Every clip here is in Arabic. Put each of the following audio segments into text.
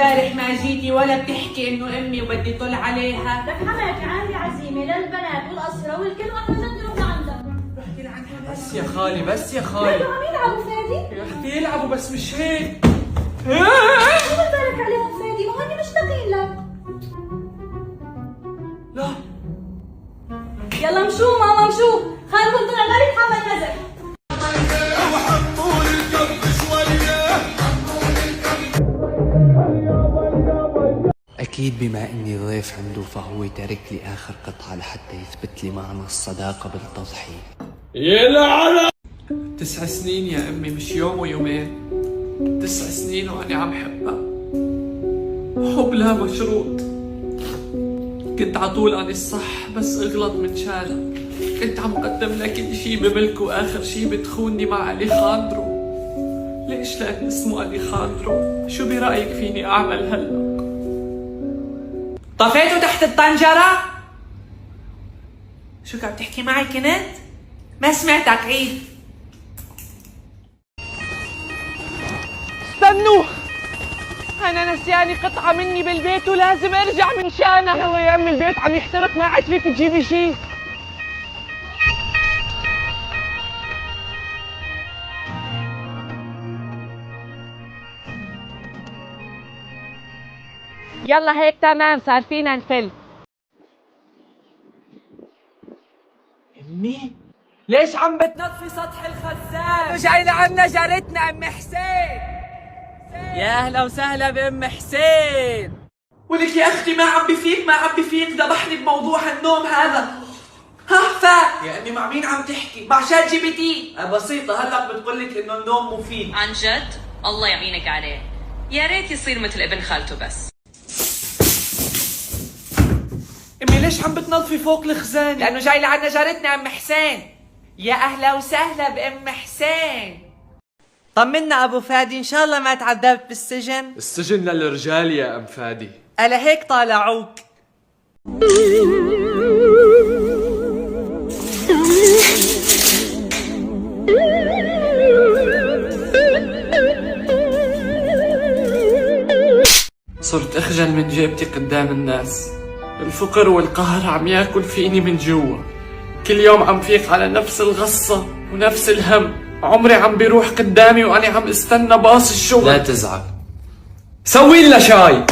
امبارح ما جيتي ولا بتحكي انه امي وبدي طل عليها. لك حماك عندي عزيمة للبنات والأسرة والكل وأنا جد روح لعندك. رحتي لعندها بس يا خالي بس يا خالي. ليكوا عم يلعبوا فادي؟ يا اختي يلعبوا بس مش هيك. شو بالك عليهم فادي؟ ما هن مشتاقين لك. لا يلا مشوا ماما مشوا، خلكم طلع ما بيتحمل نزل. أكيد بما إني ضيف عنده فهو تارك لي آخر قطعة لحتى يثبت لي معنى الصداقة بالتضحية. يلعن 9 سنين يا أمي، مش يوم ويومين، 9 سنين وأنا عم حبها حب لا مشروط. كنت عطول أنا الصح بس اغلط من شانها. كنت عم قدم لها كل شي بملك وآخر شي بتخوني مع أليخاندرو. ليش؟ لأن اسمه أليخاندرو. شو برأيك فيني أعمل هلأ؟ طفيتوا تحت الطنجرة؟ شو كنت تحكي معي كنت؟ ما سمعتك، عيد. استنوا، أنا نسياني قطعة مني بالبيت ولازم أرجع من شانها. يلا يا أمي البيت عم يحترق، ما عاد فيك تجيبي شي. يلا هيك تمام، صار فينا نفل. امي ليش عم بتنطفي سطح الخزان؟ جاي لعنا جارتنا ام حسين. يا اهلا وسهلا بام حسين. ولك يا اختي ما عم بفيق ما عم بفيق، ذبحني بموضوع النوم هذا. ها فا يا امي مع مين عم تحكي؟ مع شات جي بي تي. بسيطة، هلا بتقول لك انه النوم مفيد. عن جد؟ الله يعينك عليه، يا ريت يصير مثل ابن خالته بس. امي ليش عم بتنظفي فوق الخزانة؟ لانه جاي لعنا جارتنا ام حسين. يا اهلا وسهلا بام حسين. طمنا ابو فادي، ان شاء الله ما تعذبت بالسجن. السجن للرجال يا أم فادي. ألا هيك طالعوك؟ صرت أخجل من جيبتي قدام الناس. الفقر والقهر عم ياكل فيني من جوا. كل يوم عم فيق على نفس الغصة ونفس الهم. عمري عم بيروح قدامي وأنا عم استنى باص الشغل. لا تزعل، سوي لنا شاي.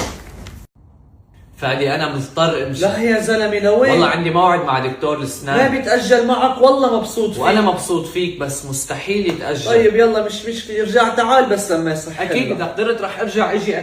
فادي أنا مضطر أمشي. لا يا زلمه لوين؟ والله عندي موعد مع دكتور ما الأسنان بيتأجل معك، والله مبسوط فيك. وأنا مبسوط فيك بس مستحيل يتأجل. طيب يلا مش مشكلة، ارجع تعال بس لما يصح. أكيد إذا قدرت رح أرجع أجي